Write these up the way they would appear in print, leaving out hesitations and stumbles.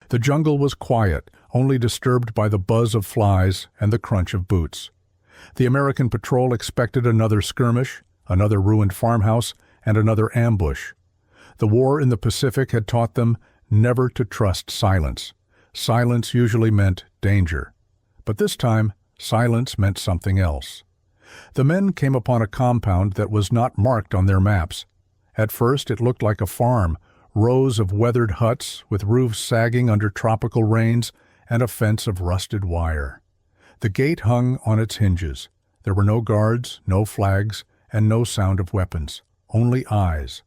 The jungle was quiet, only disturbed by the buzz of flies and the crunch of boots. The American patrol expected another skirmish, another ruined farmhouse, and another ambush. The war in the Pacific had taught them never to trust silence. Silence usually meant danger. But this time, silence meant something else. The men came upon a compound that was not marked on their maps. At first, it looked like a farm, rows of weathered huts with roofs sagging under tropical rains and a fence of rusted wire. The gate hung on its hinges. There were no guards, no flags, and no sound of weapons, only eyes.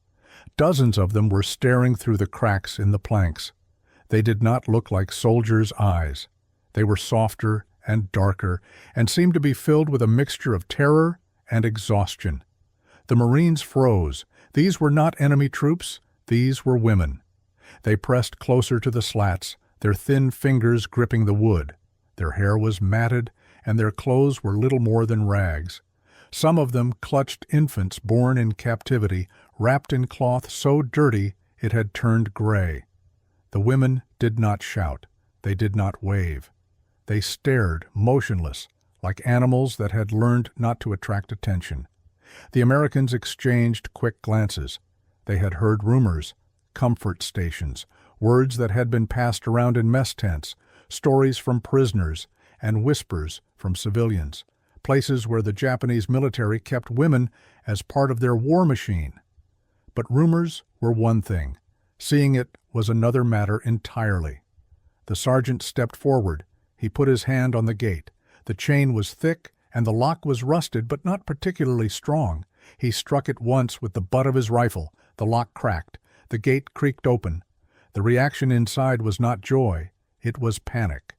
Dozens of them were staring through the cracks in the planks. They did not look like soldiers' eyes. They were softer and darker and seemed to be filled with a mixture of terror and exhaustion. The Marines froze. These were not enemy troops. These were women. They pressed closer to the slats, their thin fingers gripping the wood. Their hair was matted, and their clothes were little more than rags. Some of them clutched infants born in captivity, wrapped in cloth so dirty it had turned gray. The women did not shout. They did not wave. They stared, motionless, like animals that had learned not to attract attention. The Americans exchanged quick glances. They had heard rumors, comfort stations, words that had been passed around in mess tents, stories from prisoners, and whispers from civilians, places where the Japanese military kept women as part of their war machine. But rumors were one thing. Seeing it was another matter entirely. The sergeant stepped forward. He put his hand on the gate. The chain was thick, and the lock was rusted but not particularly strong. He struck it once with the butt of his rifle. The lock cracked. The gate creaked open. The reaction inside was not joy. It was panic.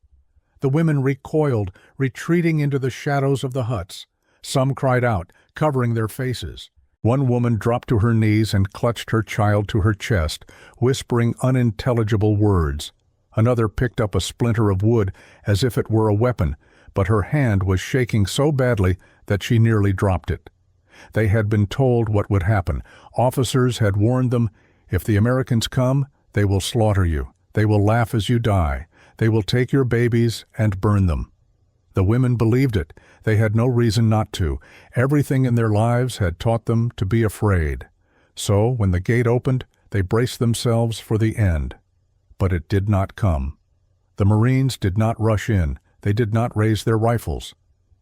The women recoiled, retreating into the shadows of the huts. Some cried out, covering their faces. One woman dropped to her knees and clutched her child to her chest, whispering unintelligible words. Another picked up a splinter of wood as if it were a weapon, but her hand was shaking so badly that she nearly dropped it. They had been told what would happen. Officers had warned them, if the Americans come, they will slaughter you. They will laugh as you die. They will take your babies and burn them. The women believed it. They had no reason not to. Everything in their lives had taught them to be afraid. So, when the gate opened, they braced themselves for the end. But it did not come. The Marines did not rush in. They did not raise their rifles.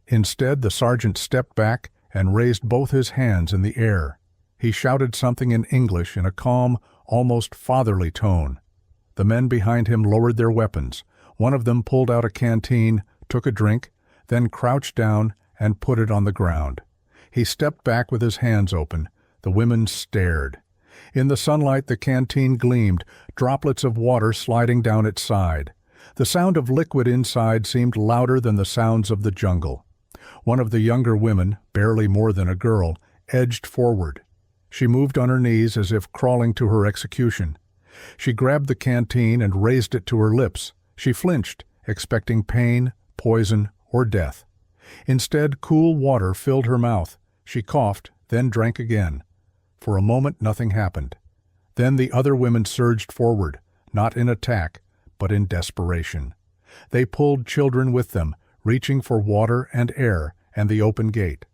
Instead, the sergeant stepped back and raised both his hands in the air. He shouted something in English in a calm, almost fatherly tone. The men behind him lowered their weapons. One of them pulled out a canteen, took a drink, then crouched down and put it on the ground. He stepped back with his hands open. The women stared. In the sunlight, the canteen gleamed, droplets of water sliding down its side. The sound of liquid inside seemed louder than the sounds of the jungle. One of the younger women, barely more than a girl, edged forward. She moved on her knees as if crawling to her execution. She grabbed the canteen and raised it to her lips. She flinched, expecting pain, poison, or death. Instead, cool water filled her mouth. She coughed, then drank again. For a moment, nothing happened. Then the other women surged forward, not in attack, but in desperation. They pulled children with them, reaching for water and air and the open gate.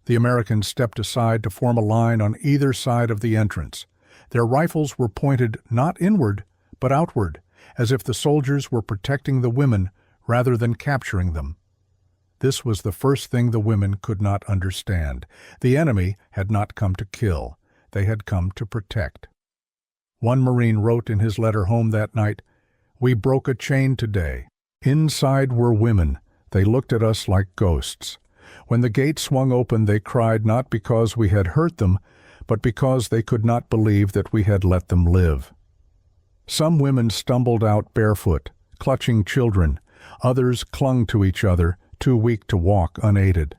The Americans stepped aside to form a line on either side of the entrance. Their rifles were pointed not inward, but outward, as if the soldiers were protecting the women rather than capturing them. This was the first thing the women could not understand. The enemy had not come to kill. They had come to protect. One Marine wrote in his letter home that night, "We broke a chain today. Inside were women. They looked at us like ghosts. When the gate swung open, they cried not because we had hurt them, but because they could not believe that we had let them live." Some women stumbled out barefoot, clutching children. Others clung to each other, too weak to walk unaided.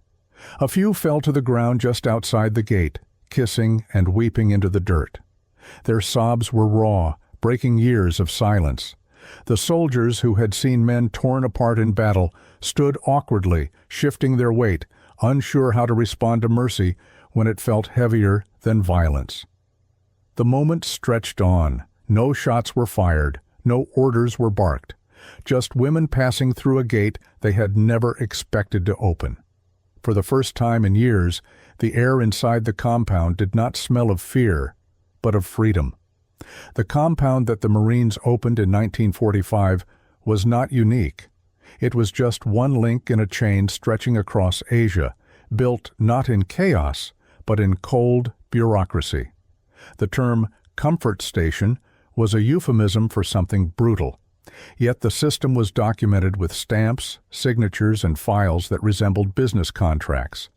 A few fell to the ground just outside the gate, kissing and weeping into the dirt. Their sobs were raw, breaking years of silence. The soldiers who had seen men torn apart in battle stood awkwardly, shifting their weight, unsure how to respond to mercy when it felt heavier than violence. The moment stretched on. No shots were fired, No orders were barked, just women passing through a gate they had never expected to open. For the first time in years, the air inside the compound did not smell of fear, but of freedom. The compound that the Marines opened in 1945 was not unique. It was just one link in a chain stretching across Asia, built not in chaos, but in cold bureaucracy. The term comfort station was a euphemism for something brutal. Yet the system was documented with stamps, signatures, and files that resembled business contracts.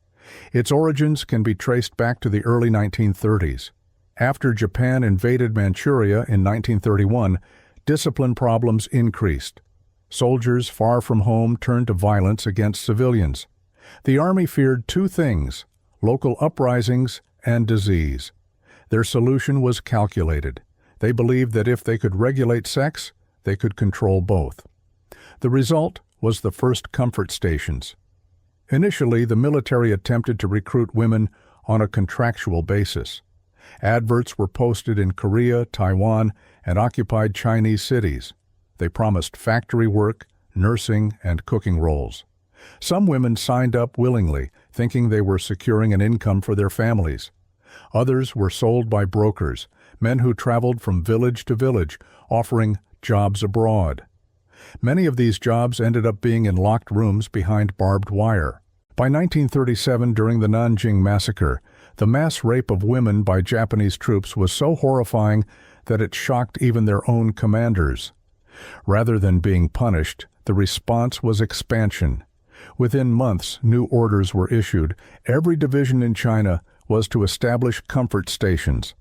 Its origins can be traced back to the early 1930s. After Japan invaded Manchuria in 1931, discipline problems increased. Soldiers far from home turned to violence against civilians. The army feared two things: local uprisings and disease. Their solution was calculated. They believed that if they could regulate sex, they could control both. The result was the first comfort stations. Initially, the military attempted to recruit women on a contractual basis. Adverts were posted in Korea, Taiwan, and occupied Chinese cities. They promised factory work, nursing, and cooking roles. Some women signed up willingly, thinking they were securing an income for their families. Others were sold by brokers, men who traveled from village to village, offering jobs abroad. Many of these jobs ended up being in locked rooms behind barbed wire. By 1937, during the Nanjing Massacre, the mass rape of women by Japanese troops was so horrifying that it shocked even their own commanders. Rather than being punished, the response was expansion. Within months, new orders were issued. Every division in China was to establish comfort stations.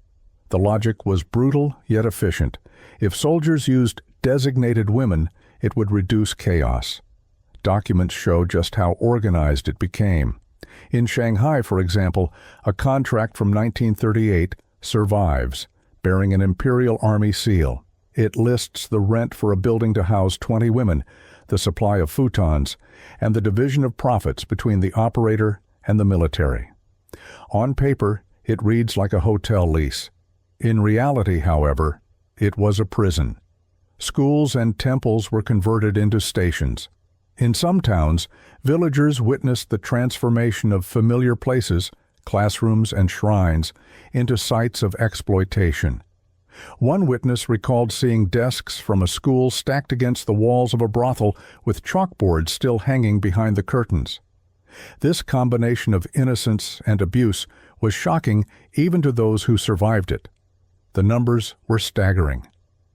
The logic was brutal yet efficient. If soldiers used designated women, it would reduce chaos. Documents show just how organized it became. In Shanghai, for example, a contract from 1938 survives, bearing an Imperial Army seal. It lists the rent for a building to house 20 women, the supply of futons, and the division of profits between the operator and the military. On paper, it reads like a hotel lease. In reality, however, it was a prison. Schools and temples were converted into stations. In some towns, villagers witnessed the transformation of familiar places, classrooms and shrines, into sites of exploitation. One witness recalled seeing desks from a school stacked against the walls of a brothel with chalkboards still hanging behind the curtains. This combination of innocence and abuse was shocking even to those who survived it. The numbers were staggering.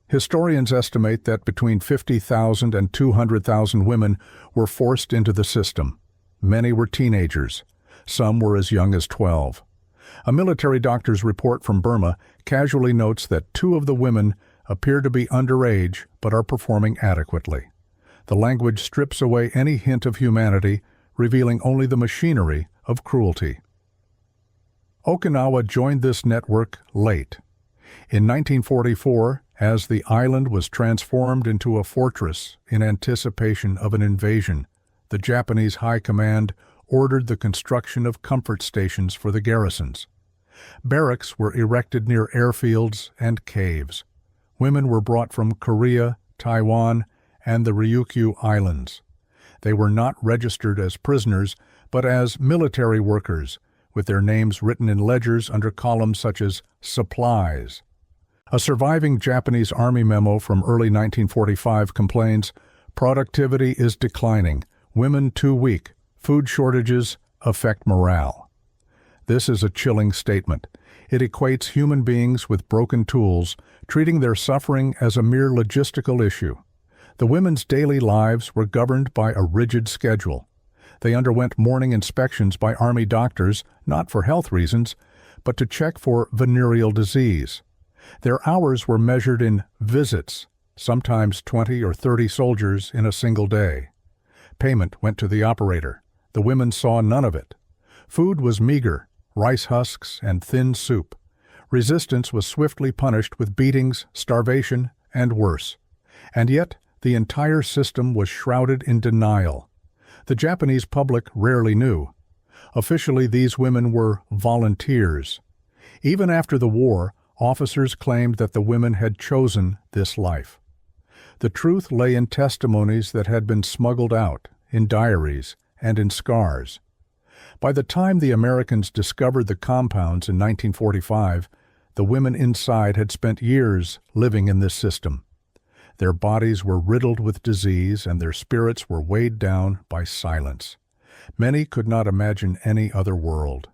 Historians estimate that between 50,000 and 200,000 women were forced into the system. Many were teenagers. Some were as young as 12. A military doctor's report from Burma casually notes that 2 of the women appear to be underage but are performing adequately. The language strips away any hint of humanity, revealing only the machinery of cruelty. Okinawa joined this network late. In 1944, as the island was transformed into a fortress in anticipation of an invasion, the Japanese High Command ordered the construction of comfort stations for the garrisons. Barracks were erected near airfields and caves. Women were brought from Korea, Taiwan, and the Ryukyu Islands. They were not registered as prisoners, but as military workers, with their names written in ledgers under columns such as supplies. A surviving Japanese Army memo from early 1945 complains, "Productivity is declining, women too weak, food shortages affect morale." This is a chilling statement. It equates human beings with broken tools, treating their suffering as a mere logistical issue. The women's daily lives were governed by a rigid schedule. They underwent morning inspections by Army doctors, not for health reasons, but to check for venereal disease. Their hours were measured in visits, sometimes 20 or 30 soldiers in a single day. Payment went to the operator. The women saw none of it. Food was meager, rice husks and thin soup. Resistance was swiftly punished with beatings, starvation, and worse. And yet, the entire system was shrouded in denial. The Japanese public rarely knew. Officially, these women were volunteers. Even after the war, officers claimed that the women had chosen this life. The truth lay in testimonies that had been smuggled out, in diaries, and in scars. By the time the Americans discovered the compounds in 1945, the women inside had spent years living in this system. Their bodies were riddled with disease and their spirits were weighed down by silence. Many could not imagine any other world.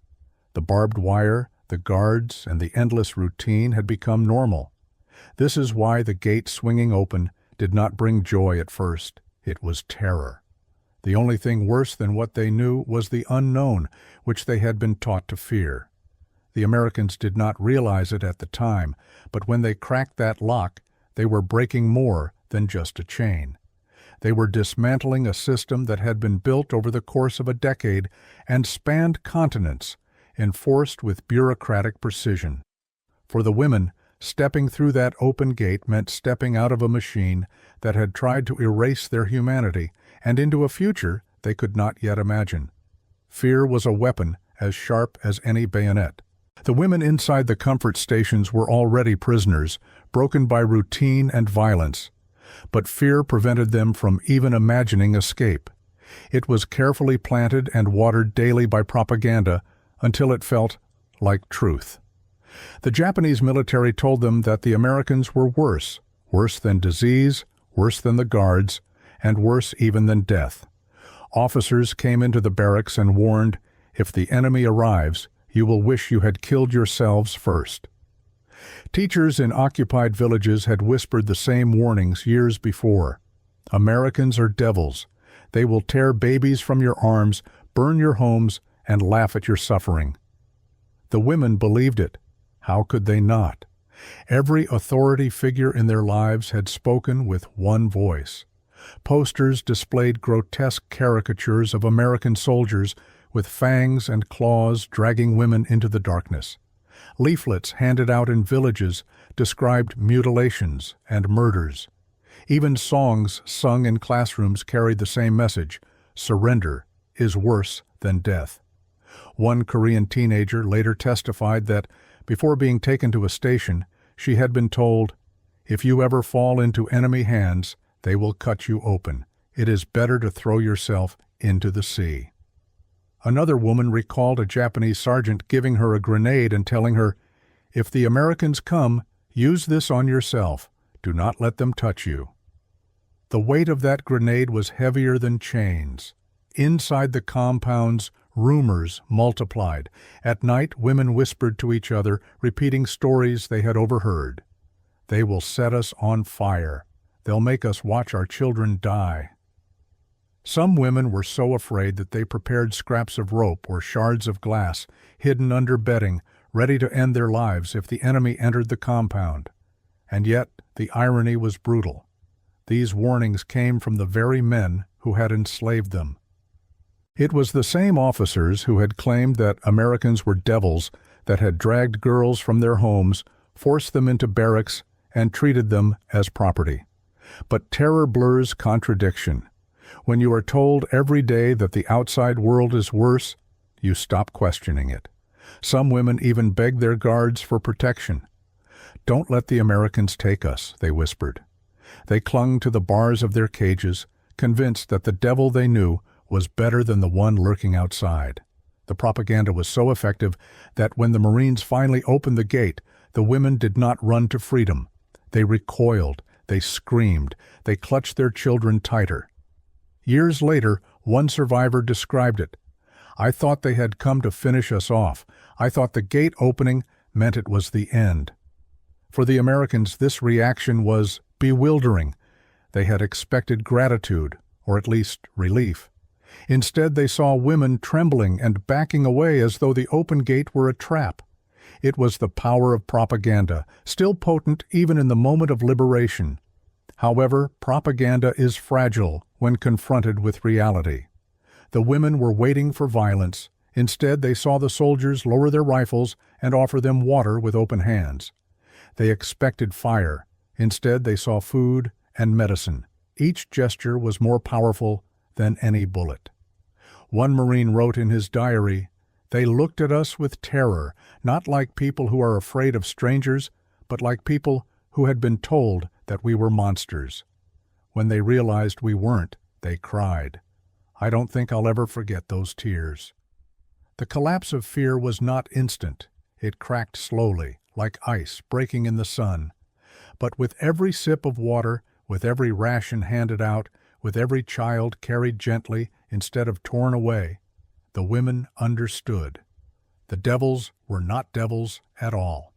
The barbed wire, the guards, and the endless routine had become normal. This is why the gate swinging open did not bring joy at first. It was terror. The only thing worse than what they knew was the unknown, which they had been taught to fear. The Americans did not realize it at the time, but when they cracked that lock, they were breaking more than just a chain. They were dismantling a system that had been built over the course of a decade and spanned continents, enforced with bureaucratic precision. For the women, stepping through that open gate meant stepping out of a machine that had tried to erase their humanity and into a future they could not yet imagine. Fear was a weapon as sharp as any bayonet. The women inside the comfort stations were already prisoners, broken by routine and violence. But fear prevented them from even imagining escape. It was carefully planted and watered daily by propaganda until it felt like truth. The Japanese military told them that the Americans were worse than disease, worse than the guards, and worse even than death. Officers came into the barracks and warned, "If the enemy arrives, you will wish you had killed yourselves first." Teachers in occupied villages had whispered the same warnings years before. Americans are devils. They will tear babies from your arms, burn your homes, and laugh at your suffering. The women believed it. How could they not? Every authority figure in their lives had spoken with one voice. Posters displayed grotesque caricatures of American soldiers with fangs and claws dragging women into the darkness. Leaflets handed out in villages described mutilations and murders. Even songs sung in classrooms carried the same message: surrender is worse than death. One Korean teenager later testified that, before being taken to a station, she had been told, "If you ever fall into enemy hands, they will cut you open. It is better to throw yourself into the sea." Another woman recalled a Japanese sergeant giving her a grenade and telling her, "If the Americans come, use this on yourself. Do not let them touch you." The weight of that grenade was heavier than chains. Inside the compounds, rumors multiplied. At night, women whispered to each other, repeating stories they had overheard. "They will set us on fire. They'll make us watch our children die." Some women were so afraid that they prepared scraps of rope or shards of glass, hidden under bedding, ready to end their lives if the enemy entered the compound. And yet, the irony was brutal. These warnings came from the very men who had enslaved them. It was the same officers who had claimed that Americans were devils that had dragged girls from their homes, forced them into barracks, and treated them as property. But terror blurs contradiction. When you are told every day that the outside world is worse, you stop questioning it. Some women even begged their guards for protection. "Don't let the Americans take us," they whispered. They clung to the bars of their cages, convinced that the devil they knew was better than the one lurking outside. The propaganda was so effective that when the Marines finally opened the gate, the women did not run to freedom. They recoiled, they screamed, they clutched their children tighter. Years later, one survivor described it. "I thought they had come to finish us off. I thought the gate opening meant it was the end." For the Americans, this reaction was bewildering. They had expected gratitude, or at least relief. Instead, they saw women trembling and backing away as though the open gate were a trap. It was the power of propaganda, still potent even in the moment of liberation. However, propaganda is fragile when confronted with reality. The women were waiting for violence. Instead, they saw the soldiers lower their rifles and offer them water with open hands. They expected fire. Instead, they saw food and medicine. Each gesture was more powerful than any bullet. One Marine wrote in his diary, "They looked at us with terror, not like people who are afraid of strangers, but like people who had been told that we were monsters." When they realized we weren't, they cried. I don't think I'll ever forget those tears. The collapse of fear was not instant. It cracked slowly, like ice breaking in the sun. But with every sip of water, with every ration handed out, with every child carried gently instead of torn away, the women understood. The devils were not devils at all.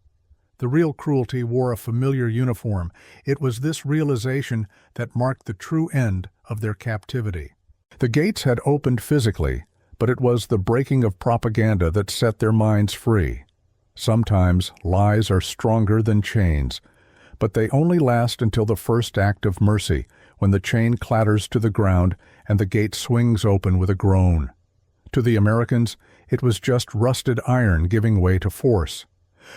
The real cruelty wore a familiar uniform. It was this realization that marked the true end of their captivity. The gates had opened physically, but it was the breaking of propaganda that set their minds free. Sometimes lies are stronger than chains, but they only last until the first act of mercy, when the chain clatters to the ground and the gate swings open with a groan. To the Americans, it was just rusted iron giving way to force.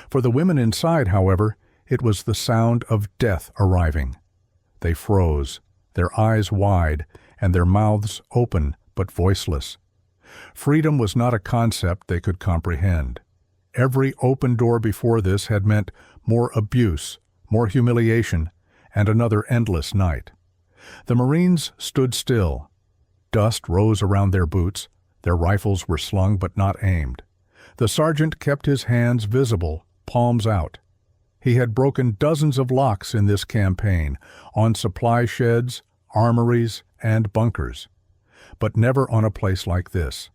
For the women inside, however, it was the sound of death arriving. They froze, their eyes wide and their mouths open but voiceless. Freedom was not a concept they could comprehend. Every open door before this had meant more abuse, more humiliation, and another endless night. The Marines stood still. Dust rose around their boots. Their rifles were slung but not aimed. The sergeant kept his hands visible, palms out. He had broken dozens of locks in this campaign, on supply sheds, armories, and bunkers. But never on a place like this.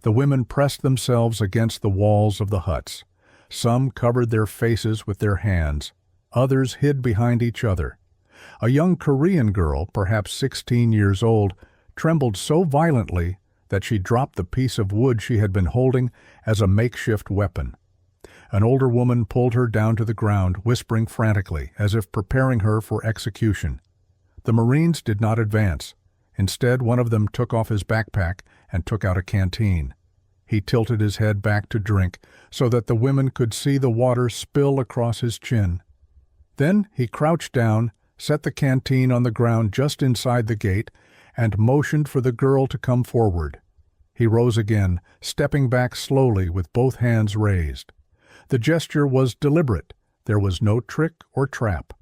The women pressed themselves against the walls of the huts. Some covered their faces with their hands. Others hid behind each other. A young Korean girl, perhaps 16 years old, trembled so violently that she dropped the piece of wood she had been holding as a makeshift weapon. An older woman pulled her down to the ground, whispering frantically, as if preparing her for execution. The Marines did not advance. Instead, one of them took off his backpack and took out a canteen. He tilted his head back to drink so that the women could see the water spill across his chin. Then he crouched down, set the canteen on the ground just inside the gate, and motioned for the girl to come forward. He rose again, stepping back slowly with both hands raised. The gesture was deliberate. There was no trick or trap.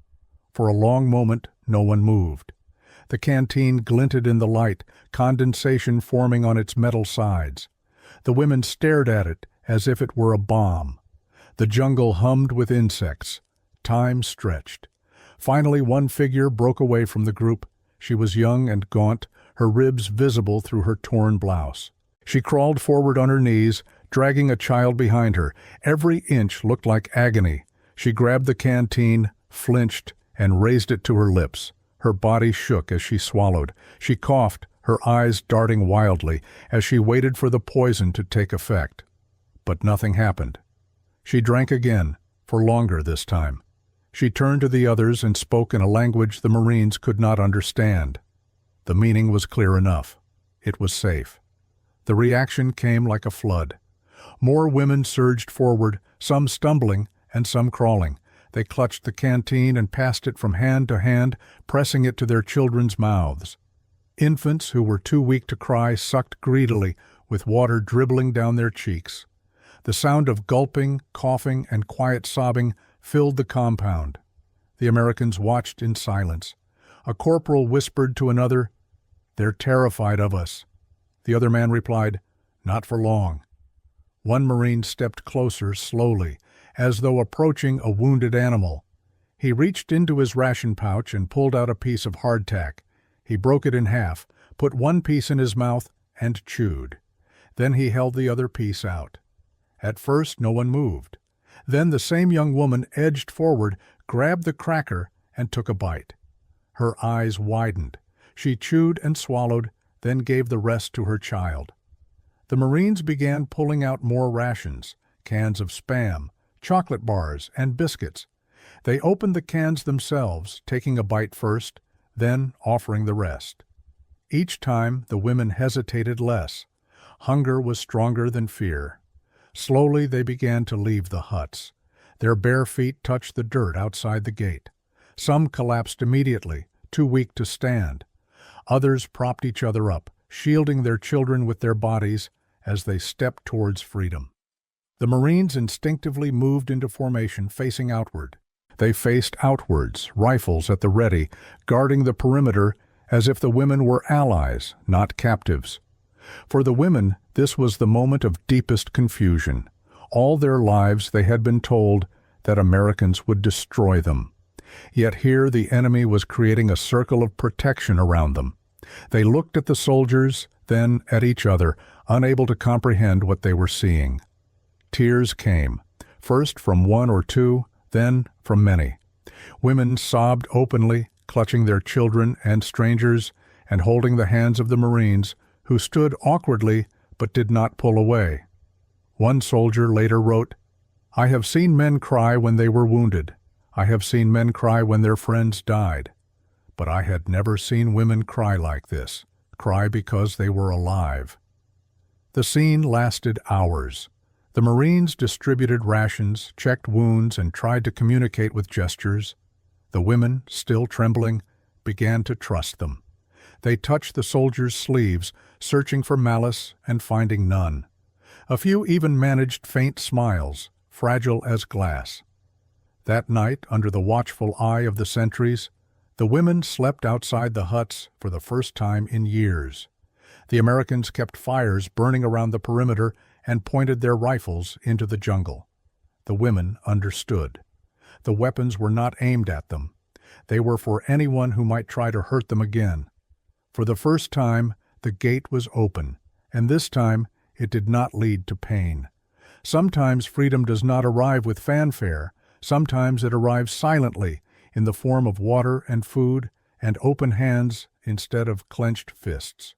For a long moment, no one moved. The canteen glinted in the light, condensation forming on its metal sides. The women stared at it as if it were a bomb. The jungle hummed with insects. Time stretched. Finally, one figure broke away from the group. She was young and gaunt, her ribs visible through her torn blouse. She crawled forward on her knees, dragging a child behind her. Every inch looked like agony. She grabbed the canteen, flinched, and raised it to her lips. Her body shook as she swallowed. She coughed, her eyes darting wildly, as she waited for the poison to take effect. But nothing happened. She drank again, for longer this time. She turned to the others and spoke in a language the Marines could not understand. The meaning was clear enough. It was safe. The reaction came like a flood. More women surged forward, some stumbling and some crawling. They clutched the canteen and passed it from hand to hand, pressing it to their children's mouths. Infants who were too weak to cry sucked greedily, with water dribbling down their cheeks. The sound of gulping, coughing, and quiet sobbing filled the compound. The Americans watched in silence. A corporal whispered to another, "They're terrified of us." The other man replied, "Not for long." One Marine stepped closer slowly, as though approaching a wounded animal. He reached into his ration pouch and pulled out a piece of hardtack. He broke it in half, put one piece in his mouth, and chewed. Then he held the other piece out. At first no one moved. Then the same young woman edged forward, grabbed the cracker, and took a bite. Her eyes widened. She chewed and swallowed, then gave the rest to her child. The Marines began pulling out more rations, cans of Spam, chocolate bars, and biscuits. They opened the cans themselves, taking a bite first, then offering the rest. Each time the women hesitated less. Hunger was stronger than fear. Slowly they began to leave the huts. Their bare feet touched the dirt outside the gate. Some collapsed immediately, too weak to stand. Others propped each other up, shielding their children with their bodies as they stepped towards freedom. The Marines instinctively moved into formation, facing outward. They faced outwards, rifles at the ready, guarding the perimeter as if the women were allies, not captives. For the women, this was the moment of deepest confusion. All their lives they had been told that Americans would destroy them. Yet here the enemy was creating a circle of protection around them. They looked at the soldiers, then at each other, unable to comprehend what they were seeing. Tears came, first from one or two, then from many. Women sobbed openly, clutching their children and strangers, and holding the hands of the Marines, who stood awkwardly but did not pull away. One soldier later wrote, "I have seen men cry when they were wounded. I have seen men cry when their friends died. But I had never seen women cry like this, cry because they were alive." The scene lasted hours. The Marines distributed rations, checked wounds, and tried to communicate with gestures. The women, still trembling, began to trust them. They touched the soldiers' sleeves, searching for malice and finding none. A few even managed faint smiles, fragile as glass. That night, under the watchful eye of the sentries, the women slept outside the huts for the first time in years. The Americans kept fires burning around the perimeter and pointed their rifles into the jungle. The women understood. The weapons were not aimed at them. They were for anyone who might try to hurt them again. For the first time, the gate was open, and this time it did not lead to pain. Sometimes freedom does not arrive with fanfare. Sometimes it arrives silently, in the form of water and food and open hands instead of clenched fists.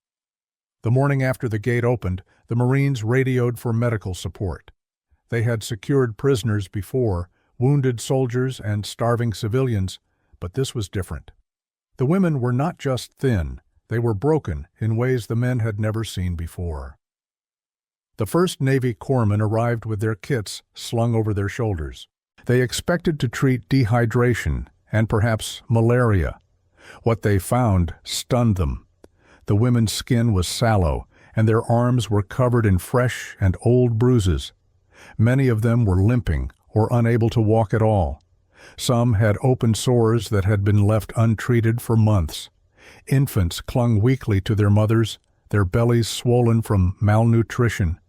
The morning after the gate opened, the Marines radioed for medical support. They had secured prisoners before, wounded soldiers and starving civilians, but this was different. The women were not just thin, they were broken in ways the men had never seen before. The first Navy corpsmen arrived with their kits slung over their shoulders. They expected to treat dehydration and perhaps malaria. What they found stunned them. The women's skin was sallow, and their arms were covered in fresh and old bruises. Many of them were limping or unable to walk at all. Some had open sores that had been left untreated for months. Infants clung weakly to their mothers, their bellies swollen from malnutrition.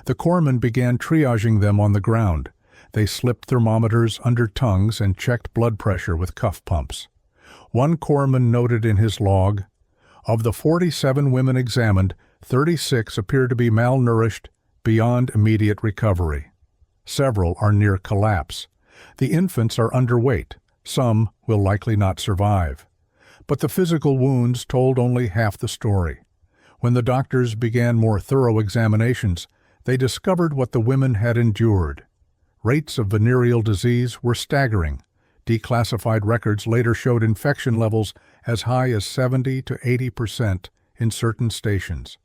The corpsmen began triaging them on the ground. They slipped thermometers under tongues and checked blood pressure with cuff pumps. One corpsman noted in his log, "Of the 47 women examined, 36 appear to be malnourished beyond immediate recovery. Several are near collapse. The infants are underweight. Some will likely not survive." But the physical wounds told only half the story. When the doctors began more thorough examinations, they discovered what the women had endured. Rates of venereal disease were staggering. Declassified records later showed infection levels as high as 70 to 80% in certain stations.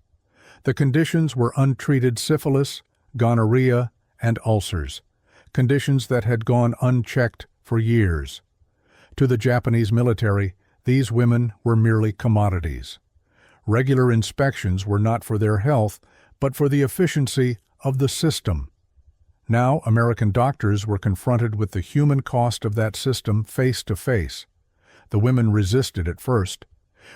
The conditions were untreated syphilis, gonorrhea, and ulcers, conditions that had gone unchecked for years. To the Japanese military, these women were merely commodities. Regular inspections were not for their health, but for the efficiency of the system. Now American doctors were confronted with the human cost of that system face to face. The women resisted at first.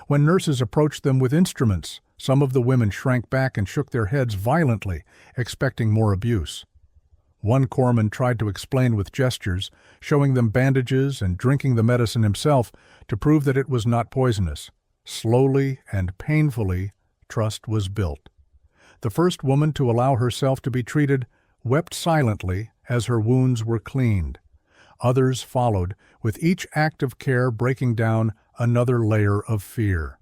When nurses approached them with instruments, some of the women shrank back and shook their heads violently, expecting more abuse. One corpsman tried to explain with gestures, showing them bandages and drinking the medicine himself to prove that it was not poisonous. Slowly and painfully, trust was built. The first woman to allow herself to be treated wept silently as her wounds were cleaned. Others followed, with each act of care breaking down another layer of fear.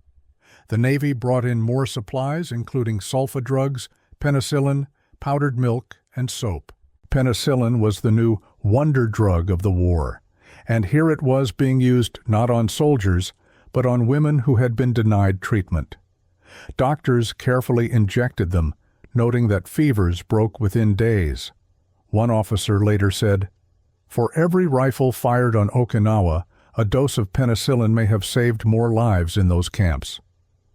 The Navy brought in more supplies, including sulfa drugs, penicillin, powdered milk, and soap. Penicillin was the new wonder drug of the war, and here it was being used not on soldiers, but on women who had been denied treatment. Doctors carefully injected them, noting that fevers broke within days. One officer later said, "For every rifle fired on Okinawa, a dose of penicillin may have saved more lives in those camps."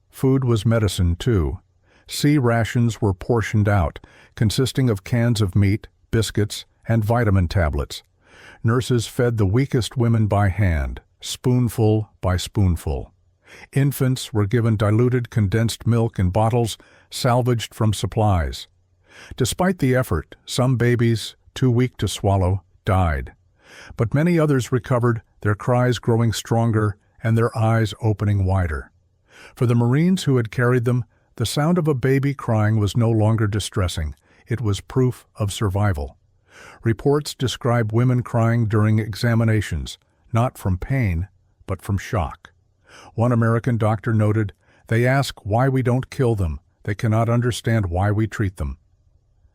Food was medicine, too. Sea rations were portioned out, consisting of cans of meat, biscuits, and vitamin tablets. Nurses fed the weakest women by hand, spoonful by spoonful. Infants were given diluted condensed milk in bottles salvaged from supplies. Despite the effort, some babies, too weak to swallow, died. But many others recovered, their cries growing stronger and their eyes opening wider. For the Marines who had carried them, the sound of a baby crying was no longer distressing. It was proof of survival. Reports describe women crying during examinations, not from pain, but from shock. One American doctor noted, "They ask why we don't kill them. They cannot understand why we treat them."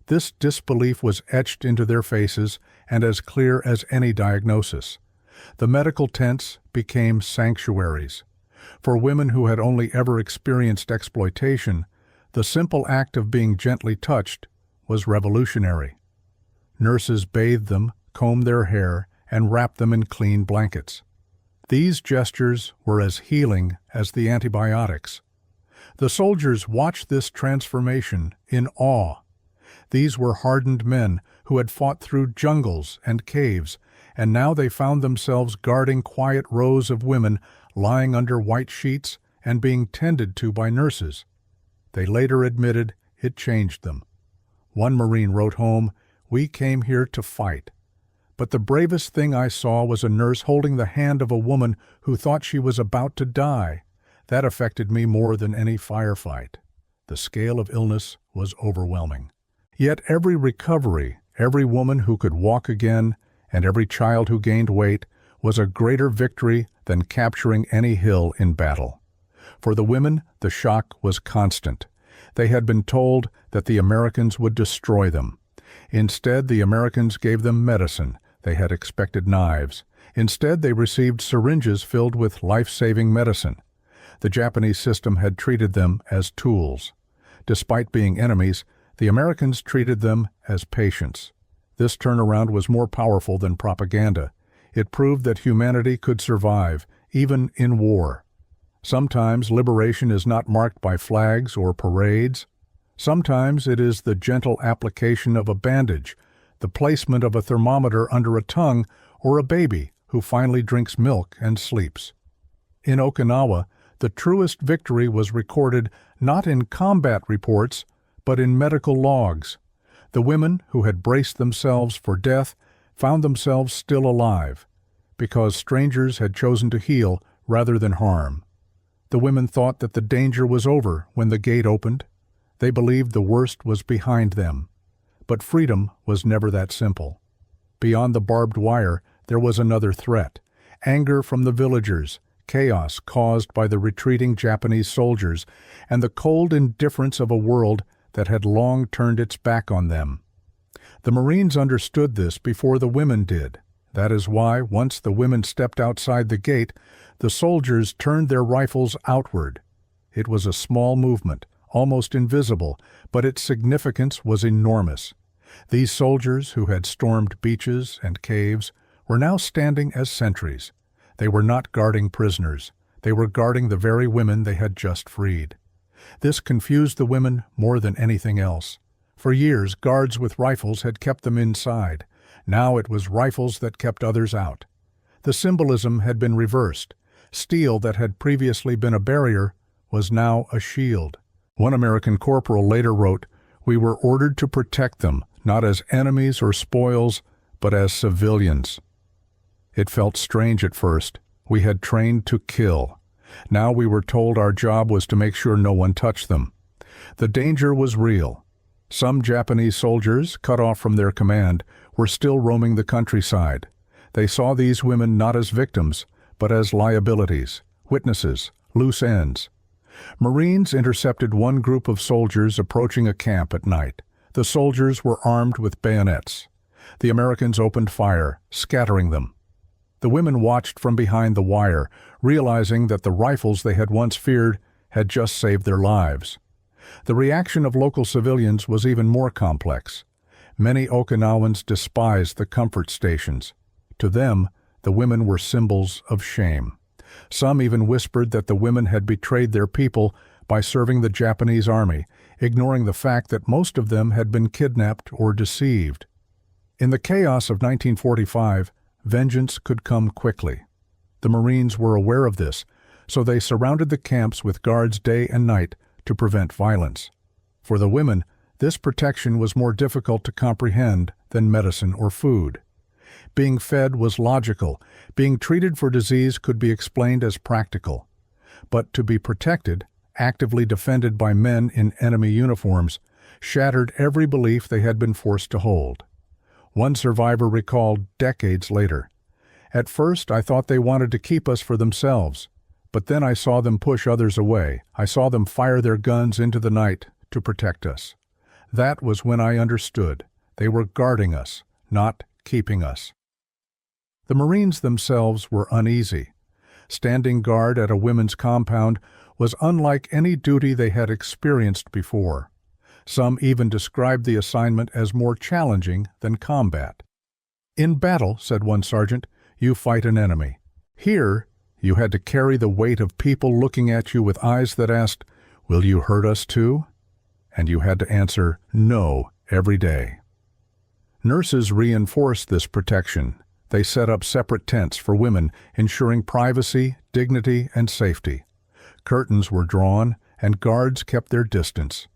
This disbelief was etched into their faces and as clear as any diagnosis. The medical tents became sanctuaries. For women who had only ever experienced exploitation, the simple act of being gently touched was revolutionary. Nurses bathed them, combed their hair, and wrapped them in clean blankets. These gestures were as healing as the antibiotics. The soldiers watched this transformation in awe. These were hardened men who had fought through jungles and caves, and now they found themselves guarding quiet rows of women lying under white sheets and being tended to by nurses. They later admitted it changed them. One Marine wrote home, "We came here to fight. But the bravest thing I saw was a nurse holding the hand of a woman who thought she was about to die. That affected me more than any firefight." The scale of illness was overwhelming. Yet every recovery, every woman who could walk again, and every child who gained weight was a greater victory than capturing any hill in battle. For the women, the shock was constant. They had been told that the Americans would destroy them. Instead, the Americans gave them medicine. They had expected knives. Instead, they received syringes filled with life-saving medicine. The Japanese system had treated them as tools. Despite being enemies, the Americans treated them as patients. This turnaround was more powerful than propaganda. It proved that humanity could survive, even in war. Sometimes liberation is not marked by flags or parades. Sometimes it is the gentle application of a bandage, the placement of a thermometer under a tongue, or a baby who finally drinks milk and sleeps. In Okinawa, the truest victory was recorded not in combat reports, but in medical logs. The women who had braced themselves for death found themselves still alive, because strangers had chosen to heal rather than harm. The women thought that the danger was over when the gate opened. They believed the worst was behind them. But freedom was never that simple. Beyond the barbed wire, there was another threat: anger from the villagers, chaos caused by the retreating Japanese soldiers, and the cold indifference of a world that had long turned its back on them. The Marines understood this before the women did. That is why, once the women stepped outside the gate, the soldiers turned their rifles outward. It was a small movement, almost invisible, but its significance was enormous. These soldiers, who had stormed beaches and caves, were now standing as sentries. They were not guarding prisoners. They were guarding the very women they had just freed. This confused the women more than anything else. For years, guards with rifles had kept them inside. Now it was rifles that kept others out. The symbolism had been reversed. Steel that had previously been a barrier was now a shield. One American corporal later wrote, "We were ordered to protect them, not as enemies or spoils, but as civilians." It felt strange at first. We had trained to kill. Now we were told our job was to make sure no one touched them. The danger was real. Some Japanese soldiers, cut off from their command, were still roaming the countryside. They saw these women not as victims, but as liabilities, witnesses, loose ends. Marines intercepted one group of soldiers approaching a camp at night. The soldiers were armed with bayonets. The Americans opened fire, scattering them. The women watched from behind the wire, realizing that the rifles they had once feared had just saved their lives. The reaction of local civilians was even more complex. Many Okinawans despised the comfort stations. To them, the women were symbols of shame. Some even whispered that the women had betrayed their people by serving the Japanese army, ignoring the fact that most of them had been kidnapped or deceived. In the chaos of 1945, vengeance could come quickly. The Marines were aware of this, so they surrounded the camps with guards day and night to prevent violence. For the women, this protection was more difficult to comprehend than medicine or food. Being fed was logical, being treated for disease could be explained as practical. But to be protected, actively defended by men in enemy uniforms, shattered every belief they had been forced to hold. One survivor recalled decades later, "At first I thought they wanted to keep us for themselves, but then I saw them push others away. I saw them fire their guns into the night to protect us. That was when I understood. They were guarding us, not keeping us." The Marines themselves were uneasy. Standing guard at a women's compound was unlike any duty they had experienced before. Some even described the assignment as more challenging than combat. "In battle," said one sergeant, "you fight an enemy. Here, you had to carry the weight of people looking at you with eyes that asked, 'Will you hurt us too?' And you had to answer, 'No,' every day." Nurses reinforced this protection. They set up separate tents for women, ensuring privacy, dignity, and safety. Curtains were drawn, and guards kept their distance.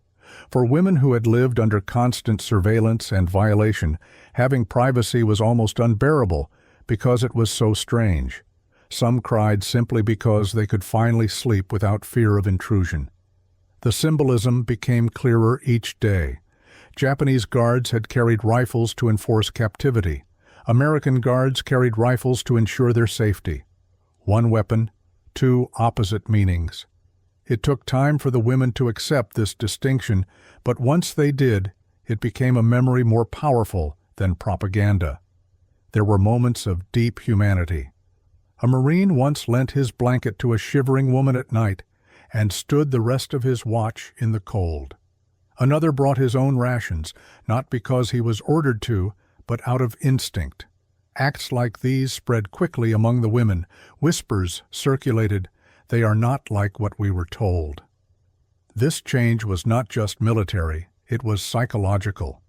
For women who had lived under constant surveillance and violation, having privacy was almost unbearable because it was so strange. Some cried simply because they could finally sleep without fear of intrusion. The symbolism became clearer each day. Japanese guards had carried rifles to enforce captivity. American guards carried rifles to ensure their safety. One weapon, two opposite meanings. It took time for the women to accept this distinction, but once they did, it became a memory more powerful than propaganda. There were moments of deep humanity. A Marine once lent his blanket to a shivering woman at night and stood the rest of his watch in the cold. Another brought his own rations, not because he was ordered to, but out of instinct. Acts like these spread quickly among the women. Whispers circulated, "They are not like what we were told." This change was not just military, it was psychological.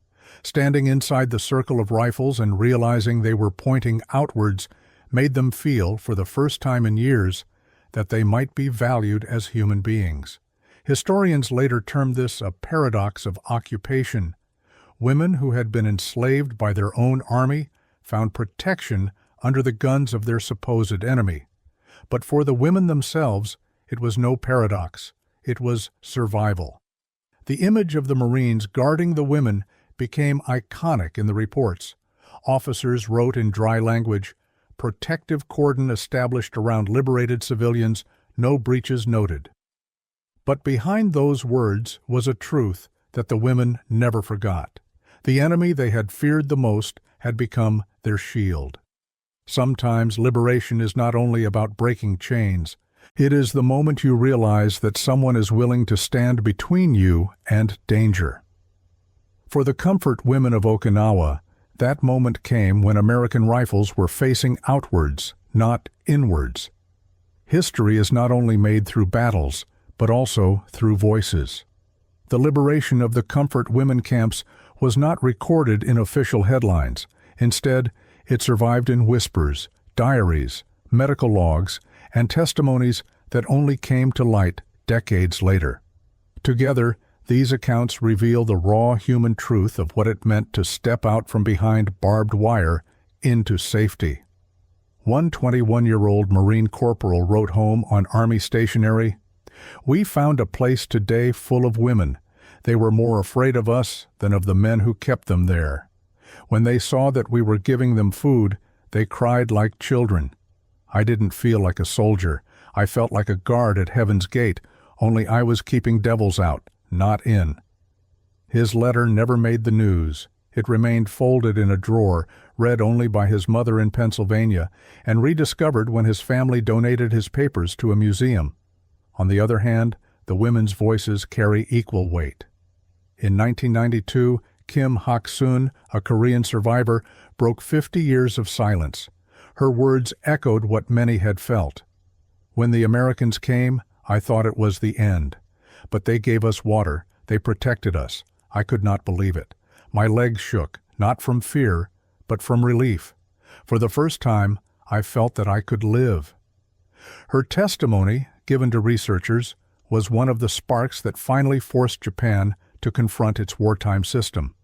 Standing inside the circle of rifles and realizing they were pointing outwards made them feel, for the first time in years, that they might be valued as human beings. Historians later termed this a paradox of occupation. Women who had been enslaved by their own army found protection under the guns of their supposed enemy. But for the women themselves, it was no paradox. It was survival. The image of the Marines guarding the women became iconic in the reports. Officers wrote in dry language, "Protective cordon established around liberated civilians, no breaches noted." But behind those words was a truth that the women never forgot. The enemy they had feared the most had become their shield. Sometimes liberation is not only about breaking chains. It is the moment you realize that someone is willing to stand between you and danger. For the comfort women of Okinawa, that moment came when American rifles were facing outwards, not inwards. History is not only made through battles, but also through voices. The liberation of the Comfort women camps was not recorded in official headlines. Instead, it survived in whispers, diaries, medical logs, and testimonies that only came to light decades later. Together, these accounts reveal the raw human truth of what it meant to step out from behind barbed wire into safety. One 21-year-old Marine corporal wrote home on Army stationery, "We found a place today full of women. They were more afraid of us than of the men who kept them there. When they saw that we were giving them food, they cried like children. I didn't feel like a soldier. I felt like a guard at Heaven's Gate, only I was keeping devils out, not in." His letter never made the news. It remained folded in a drawer, read only by his mother in Pennsylvania, and rediscovered when his family donated his papers to a museum. On the other hand, the women's voices carry equal weight. In 1992, Kim Hak-sun, a Korean survivor, broke 50 years of silence. Her words echoed what many had felt. "When the Americans came, I thought it was the end. But they gave us water. They protected us. I could not believe it. My legs shook, not from fear, but from relief. For the first time, I felt that I could live. Her testimony, given to researchers, was one of the sparks that finally forced Japan to confront its wartime system.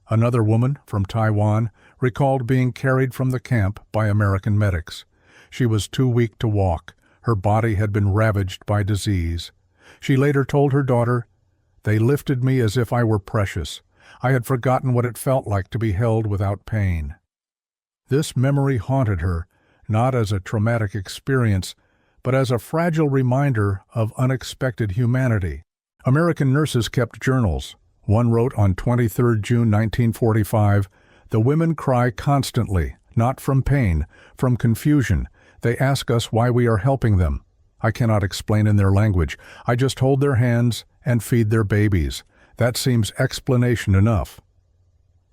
Another woman from Taiwan recalled being carried from the camp by American medics. She was too weak to walk. Her body had been ravaged by disease. She later told her daughter, "They lifted me as if I were precious. I had forgotten what it felt like to be held without pain." This memory haunted her, not as a traumatic experience, but as a fragile reminder of unexpected humanity. American nurses kept journals. One wrote on 23 June 1945, "The women cry constantly, not from pain, from confusion. They ask us why we are helping them. I cannot explain in their language. I just hold their hands and feed their babies. That seems explanation enough."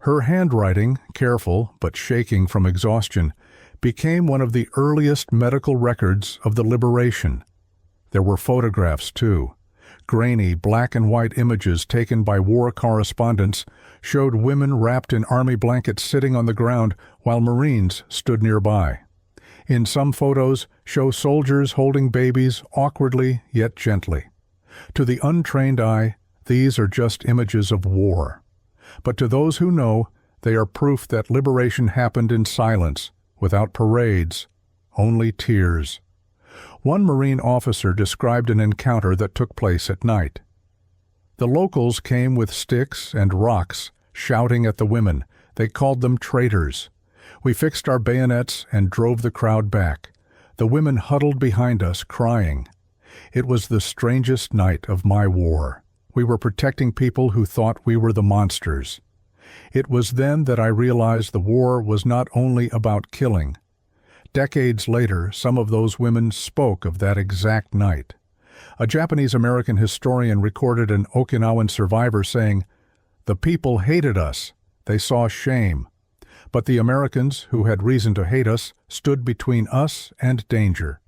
Her handwriting, careful but shaking from exhaustion, became one of the earliest medical records of the liberation. There were photographs, too. Grainy black and white images taken by war correspondents showed women wrapped in army blankets sitting on the ground while Marines stood nearby. In some photos, show soldiers holding babies awkwardly yet gently. To the untrained eye, these are just images of war. But to those who know, they are proof that liberation happened in silence, without parades, only tears. One Marine officer described an encounter that took place at night. The locals came with sticks and rocks, shouting at the women. They called them traitors. We fixed our bayonets and drove the crowd back. The women huddled behind us, crying. It was the strangest night of my war. We were protecting people who thought we were the monsters. It was then that I realized the war was not only about killing. Decades later, some of those women spoke of that exact night. A Japanese-American historian recorded an Okinawan survivor saying, "The people hated us. They saw shame. But the Americans, who had reason to hate us, stood between us and danger.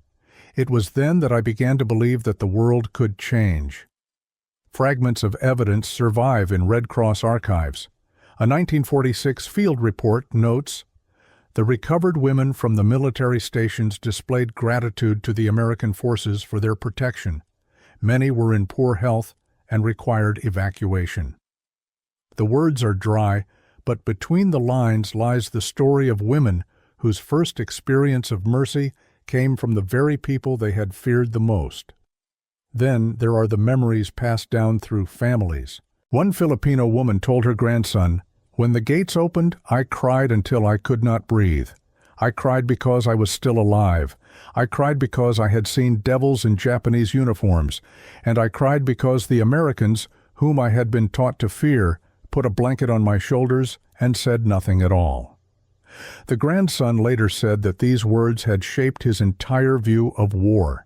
It was then that I began to believe that the world could change." Fragments of evidence survive in Red Cross archives. A 1946 field report notes, "The recovered women from the military stations displayed gratitude to the American forces for their protection. Many were in poor health and required evacuation." The words are dry, but between the lines lies the story of women whose first experience of mercy came from the very people they had feared the most. Then there are the memories passed down through families. One Filipino woman told her grandson, "When the gates opened, I cried until I could not breathe. I cried because I was still alive. I cried because I had seen devils in Japanese uniforms. And I cried because the Americans, whom I had been taught to fear, put a blanket on my shoulders and said nothing at all." The grandson later said that these words had shaped his entire view of war.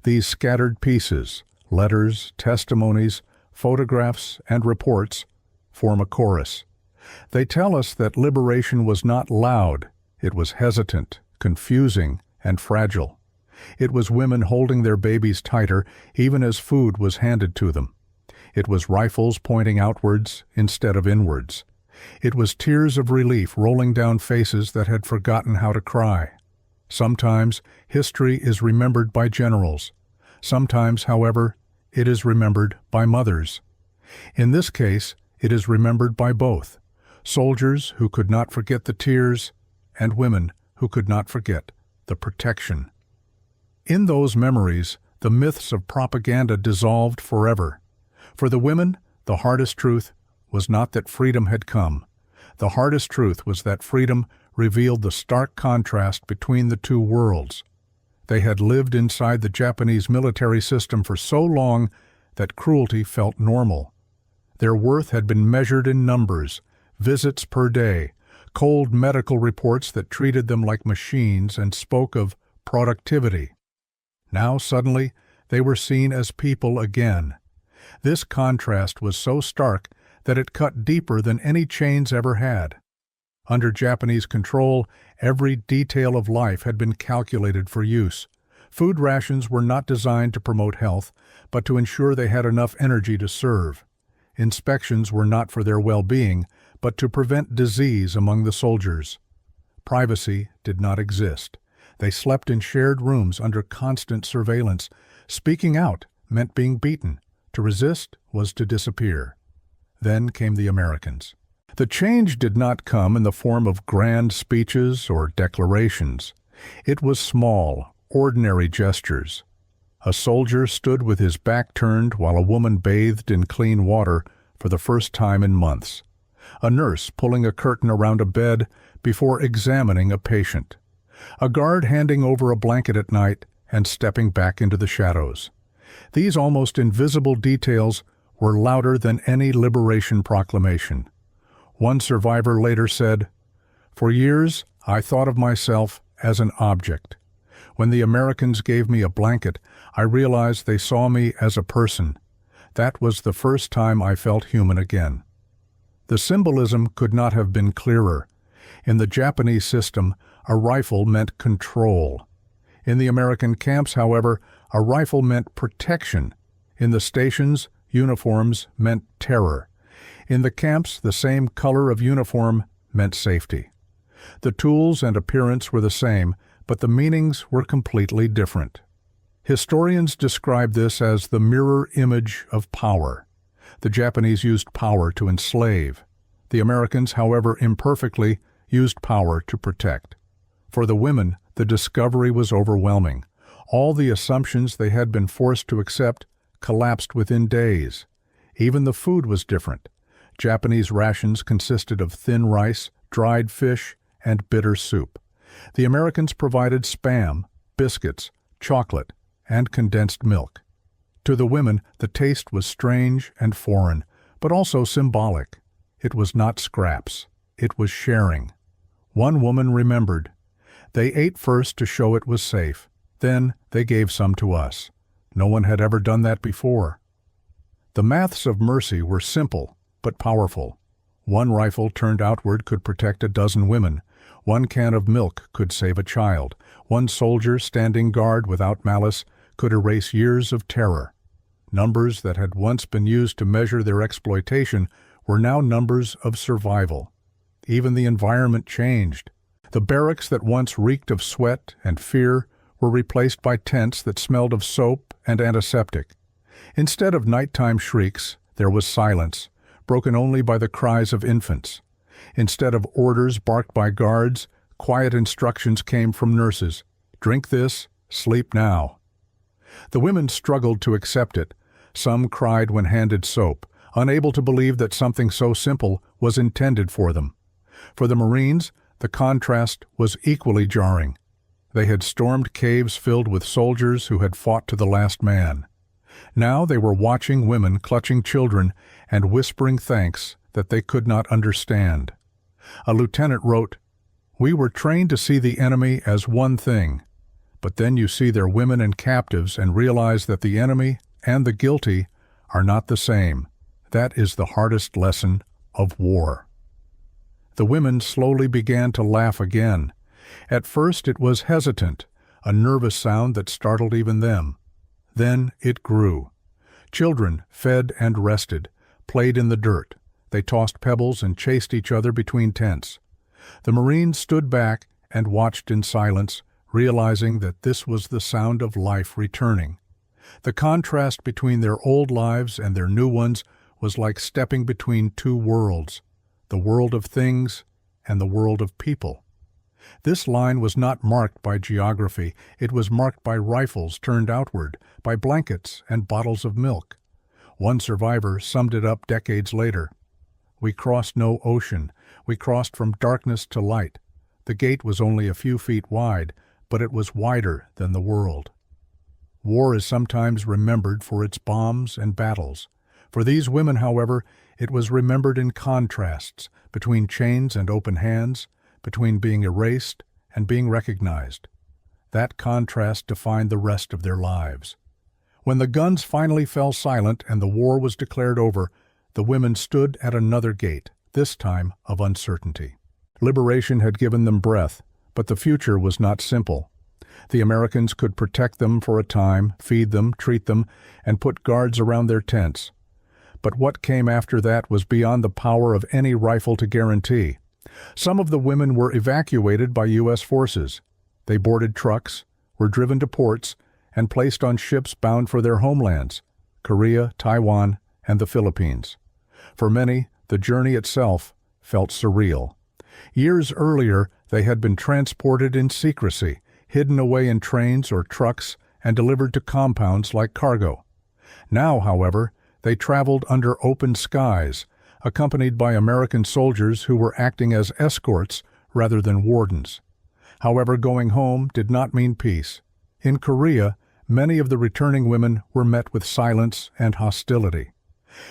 These scattered pieces, letters, testimonies, photographs, and reports, form a chorus. They tell us that liberation was not loud. It was hesitant, confusing, and fragile. It was women holding their babies tighter even as food was handed to them. It was rifles pointing outwards instead of inwards. It was tears of relief rolling down faces that had forgotten how to cry. Sometimes history is remembered by generals. Sometimes, however, it is remembered by mothers. In this case, it is remembered by both. Soldiers who could not forget the tears, and women who could not forget the protection. In those memories, the myths of propaganda dissolved forever. For the women, the hardest truth was not that freedom had come. The hardest truth was that freedom revealed the stark contrast between the two worlds. They had lived inside the Japanese military system for so long that cruelty felt normal. Their worth had been measured in numbers, visits per day, cold medical reports that treated them like machines and spoke of productivity. Now suddenly they were seen as people again. This contrast was so stark that it cut deeper than any chains ever had. Under Japanese control, every detail of life had been calculated for use. Food rations were not designed to promote health, but to ensure they had enough energy to serve. Inspections were not for their well-being, but to prevent disease among the soldiers. Privacy did not exist. They slept in shared rooms under constant surveillance. Speaking out meant being beaten. To resist was to disappear. Then came the Americans. The change did not come in the form of grand speeches or declarations. It was small, ordinary gestures. A soldier stood with his back turned while a woman bathed in clean water for the first time in months. A nurse pulling a curtain around a bed before examining a patient. A guard handing over a blanket at night and stepping back into the shadows. These almost invisible details were louder than any liberation proclamation. One survivor later said, "For years, I thought of myself as an object. When the Americans gave me a blanket, I realized they saw me as a person. That was the first time I felt human again." The symbolism could not have been clearer. In the Japanese system, a rifle meant control. In the American camps, however, a rifle meant protection. In the stations, uniforms meant terror. In the camps, the same color of uniform meant safety. The tools and appearance were the same, but the meanings were completely different. Historians describe this as the mirror image of power. The Japanese used power to enslave. The Americans, however imperfectly, used power to protect. For the women, the discovery was overwhelming. All the assumptions they had been forced to accept collapsed within days. Even the food was different. Japanese rations consisted of thin rice, dried fish, and bitter soup. The Americans provided Spam, biscuits, chocolate, and condensed milk. To the women, the taste was strange and foreign, but also symbolic. It was not scraps. It was sharing. One woman remembered, "They ate first to show it was safe. Then they gave some to us. No one had ever done that before." The maths of mercy were simple, but powerful. One rifle turned outward could protect a dozen women. One can of milk could save a child. One soldier standing guard without malice could erase years of terror. Numbers that had once been used to measure their exploitation were now numbers of survival. Even the environment changed. The barracks that once reeked of sweat and fear were replaced by tents that smelled of soap and antiseptic. Instead of nighttime shrieks, there was silence, broken only by the cries of infants. Instead of orders barked by guards, quiet instructions came from nurses. "Drink this, sleep now." The women struggled to accept it. Some cried when handed soap, unable to believe that something so simple was intended for them. For the Marines, the contrast was equally jarring. They had stormed caves filled with soldiers who had fought to the last man. Now they were watching women clutching children and whispering thanks that they could not understand. A lieutenant wrote, "We were trained to see the enemy as one thing, but then you see their women and captives and realize that the enemy and the guilty are not the same. That is the hardest lesson of war." The women slowly began to laugh again. At first it was hesitant, a nervous sound that startled even them. Then it grew. Children fed and rested, played in the dirt. They tossed pebbles and chased each other between tents. The Marines stood back and watched in silence, realizing that this was the sound of life returning. The contrast between their old lives and their new ones was like stepping between two worlds, the world of things and the world of people. This line was not marked by geography. It was marked by rifles turned outward, by blankets and bottles of milk. One survivor summed it up decades later. "We crossed no ocean. We crossed from darkness to light. The gate was only a few feet wide, but it was wider than the world." War is sometimes remembered for its bombs and battles. For these women, however, it was remembered in contrasts, between chains and open hands, between being erased and being recognized. That contrast defined the rest of their lives. When the guns finally fell silent and the war was declared over, the women stood at another gate, this time of uncertainty. Liberation had given them breath, but the future was not simple. The Americans could protect them for a time, feed them, treat them, and put guards around their tents. But what came after that was beyond the power of any rifle to guarantee. Some of the women were evacuated by U.S. forces. They boarded trucks, were driven to ports, and placed on ships bound for their homelands, Korea, Taiwan, and the Philippines. For many, the journey itself felt surreal. Years earlier, they had been transported in secrecy, hidden away in trains or trucks, and delivered to compounds like cargo. Now, however, they traveled under open skies, accompanied by American soldiers who were acting as escorts rather than wardens. However, going home did not mean peace. In Korea, many of the returning women were met with silence and hostility.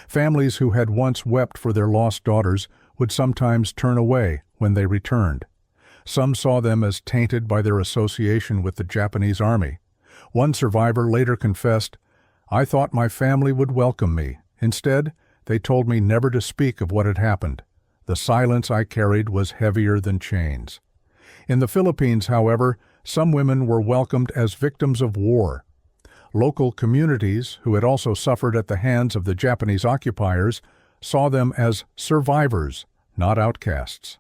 Families who had once wept for their lost daughters would sometimes turn away when they returned. Some saw them as tainted by their association with the Japanese army. One survivor later confessed, "I thought my family would welcome me. Instead, they told me never to speak of what had happened. The silence I carried was heavier than chains." In the Philippines, however, some women were welcomed as victims of war. Local communities, who had also suffered at the hands of the Japanese occupiers, saw them as survivors, not outcasts.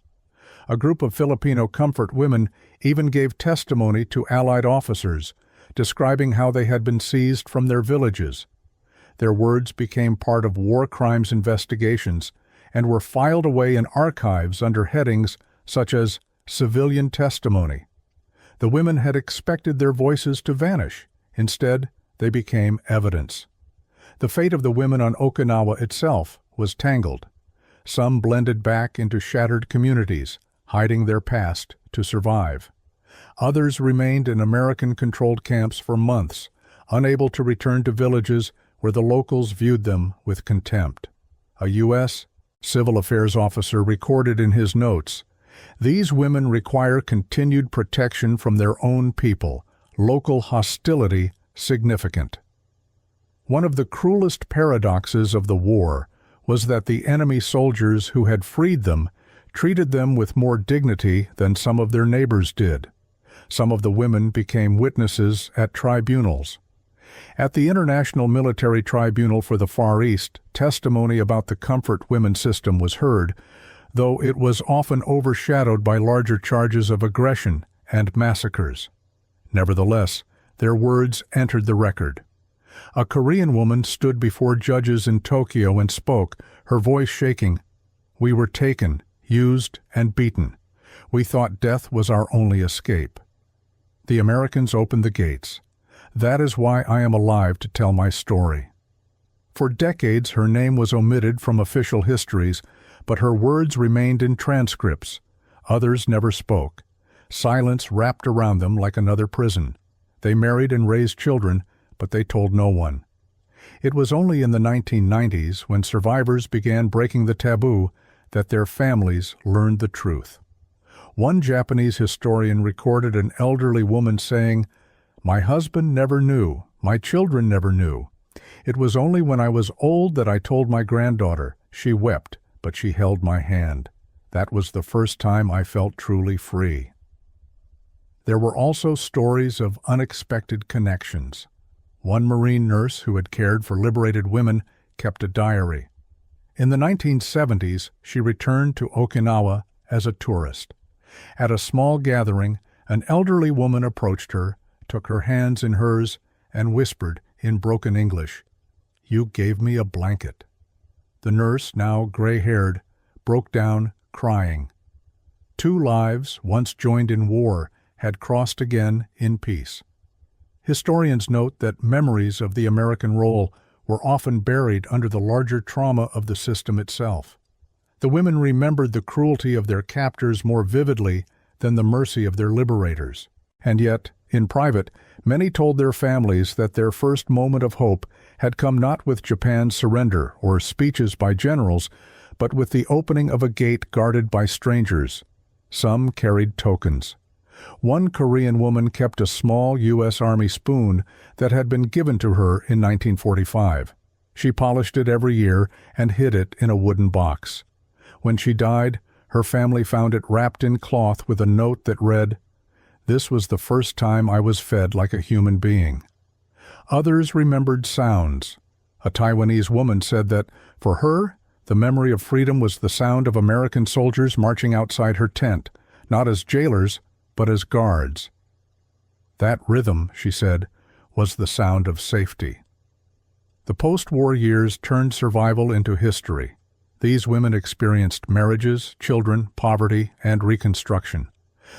A group of Filipino comfort women even gave testimony to Allied officers, describing how they had been seized from their villages. Their words became part of war crimes investigations and were filed away in archives under headings such as civilian testimony. The women had expected their voices to vanish. Instead, they became evidence. The fate of the women on Okinawa itself was tangled. Some blended back into shattered communities, hiding their past to survive. Others remained in American-controlled camps for months, unable to return to villages where the locals viewed them with contempt. A U.S. civil affairs officer recorded in his notes, "These women require continued protection from their own people, local hostility significant." One of the cruelest paradoxes of the war was that the enemy soldiers who had freed them treated them with more dignity than some of their neighbors did. Some of the women became witnesses at tribunals. At the International Military Tribunal for the Far East, testimony about the comfort women system was heard, though it was often overshadowed by larger charges of aggression and massacres. Nevertheless, their words entered the record. A Korean woman stood before judges in Tokyo and spoke, her voice shaking, "We were taken, used, and beaten. We thought death was our only escape. The Americans opened the gates. That is why I am alive to tell my story." For decades, her name was omitted from official histories, but her words remained in transcripts. Others never spoke. Silence wrapped around them like another prison. They married and raised children, but they told no one. It was only in the 1990s, when survivors began breaking the taboo, that their families learned the truth. One Japanese historian recorded an elderly woman saying, "My husband never knew, my children never knew. It was only when I was old that I told my granddaughter. She wept, but she held my hand. That was the first time I felt truly free." There were also stories of unexpected connections. One Marine nurse who had cared for liberated women kept a diary. In the 1970s, she returned to Okinawa as a tourist. At a small gathering, an elderly woman approached her, took her hands in hers, and whispered in broken English, "You gave me a blanket." The nurse, now gray-haired, broke down, crying. Two lives, once joined in war, had crossed again in peace. Historians note that memories of the American role were often buried under the larger trauma of the system itself. The women remembered the cruelty of their captors more vividly than the mercy of their liberators. And yet, in private, many told their families that their first moment of hope had come not with Japan's surrender or speeches by generals, but with the opening of a gate guarded by strangers. Some carried tokens. One Korean woman kept a small U.S. Army spoon that had been given to her in 1945. She polished it every year and hid it in a wooden box. When she died, her family found it wrapped in cloth with a note that read, "This was the first time I was fed like a human being." Others remembered sounds. A Taiwanese woman said that, for her, The memory of freedom was the sound of American soldiers marching outside her tent, not as jailers, but as guards. That rhythm, she said, was the sound of safety. The post-war years turned survival into history. These women experienced marriages, children, poverty, and reconstruction.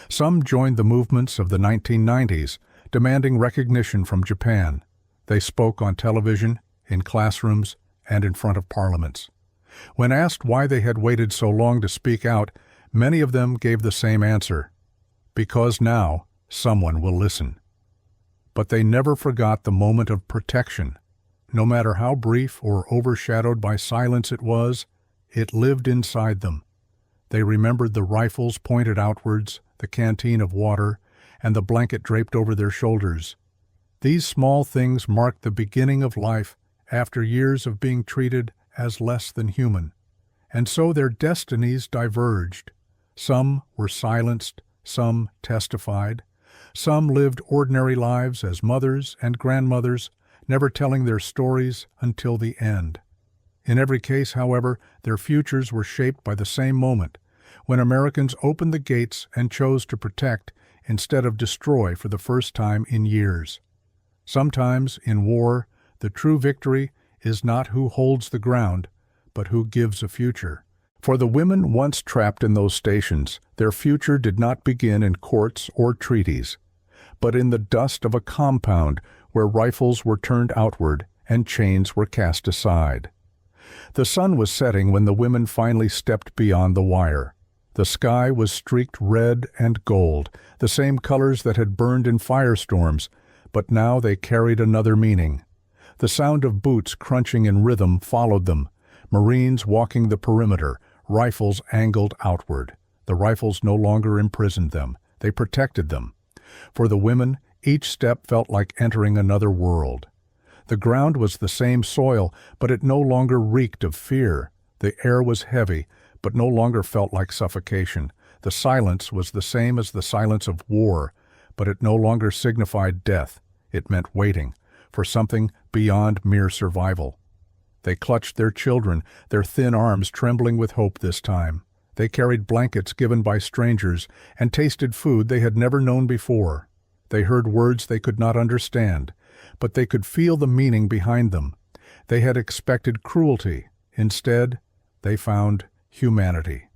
Some joined the movements of the 1990s, demanding recognition from Japan. They spoke on television, in classrooms, and in front of parliaments. When asked why they had waited so long to speak out, many of them gave the same answer: because now someone will listen. But they never forgot the moment of protection. No matter how brief or overshadowed by silence it was, it lived inside them. They remembered the rifles pointed outwards, the canteen of water, and the blanket draped over their shoulders. These small things marked the beginning of life after years of being treated as less than human. And so their destinies diverged. Some were silenced, some testified. Some lived ordinary lives as mothers and grandmothers, never telling their stories until the end. In every case, however, their futures were shaped by the same moment, when Americans opened the gates and chose to protect instead of destroy for the first time in years. Sometimes, in war, the true victory is not who holds the ground, but who gives a future. For the women once trapped in those stations, their future did not begin in courts or treaties, but in the dust of a compound where rifles were turned outward and chains were cast aside. The sun was setting when the women finally stepped beyond the wire. The sky was streaked red and gold, the same colors that had burned in firestorms, but now they carried another meaning. The sound of boots crunching in rhythm followed them, Marines walking the perimeter, rifles angled outward. The rifles no longer imprisoned them, they protected them. For the women, each step felt like entering another world. The ground was the same soil, but it no longer reeked of fear. The air was heavy, but no longer felt like suffocation. The silence was the same as the silence of war, but it no longer signified death. It meant waiting for something beyond mere survival. They clutched their children, their thin arms trembling with hope this time. They carried blankets given by strangers and tasted food they had never known before. They heard words they could not understand, but they could feel the meaning behind them. They had expected cruelty. Instead, they found humanity.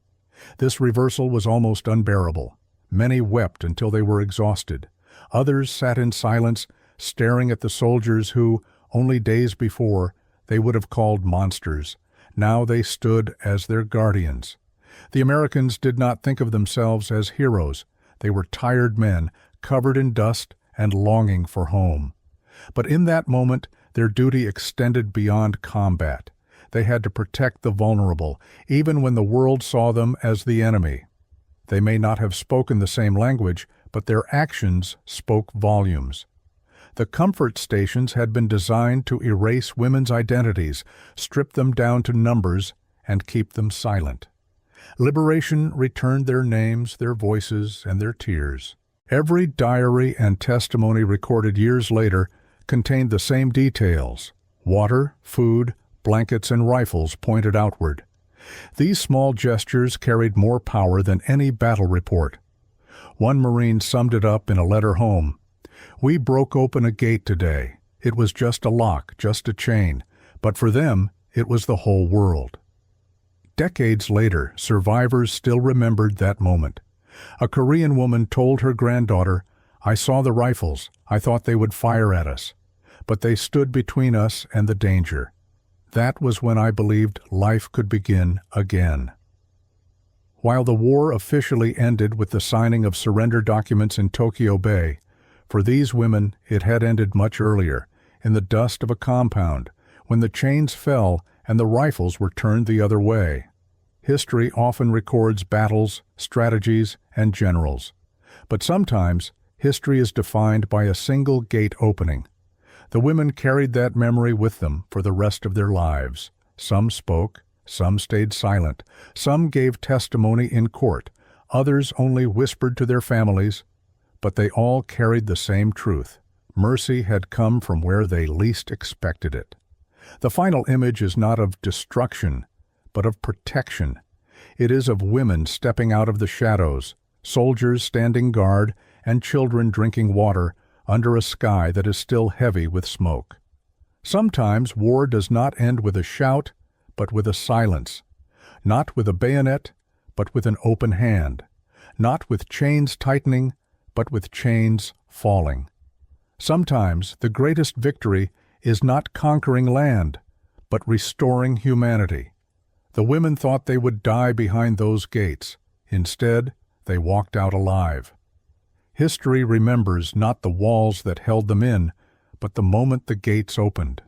This reversal was almost unbearable. Many wept until they were exhausted. Others sat in silence, staring at the soldiers who, only days before, they would have called monsters. Now they stood as their guardians. The Americans did not think of themselves as heroes. They were tired men, covered in dust and longing for home. But in that moment, their duty extended beyond combat. They had to protect the vulnerable, even when the world saw them as the enemy. They may not have spoken the same language, but their actions spoke volumes. The comfort stations had been designed to erase women's identities, strip them down to numbers, and keep them silent. Liberation returned their names, their voices, and their tears. Every diary and testimony recorded years later contained the same details: water, food, blankets, and rifles pointed outward. These small gestures carried more power than any battle report. One Marine summed it up in a letter home. "We broke open a gate today. It was just a lock, just a chain, but for them, it was the whole world." Decades later, survivors still remembered that moment. A Korean woman told her granddaughter, "I saw the rifles. I thought they would fire at us. But they stood between us and the danger. That was when I believed life could begin again." While the war officially ended with the signing of surrender documents in Tokyo Bay, for these women it had ended much earlier, in the dust of a compound, when the chains fell and the rifles were turned the other way. History often records battles, strategies, and generals. But sometimes, history is defined by a single gate opening. The women carried that memory with them for the rest of their lives. Some spoke, some stayed silent, some gave testimony in court, others only whispered to their families, but they all carried the same truth. Mercy had come from where they least expected it. The final image is not of destruction, but but of protection. It is of women stepping out of the shadows, soldiers standing guard, and children drinking water under a sky that is still heavy with smoke. Sometimes war does not end with a shout, but with a silence. Not with a bayonet, but with an open hand. Not with chains tightening, but with chains falling. Sometimes the greatest victory is not conquering land, but restoring humanity. The women thought they would die behind those gates. Instead, they walked out alive. History remembers not the walls that held them in, but the moment the gates opened.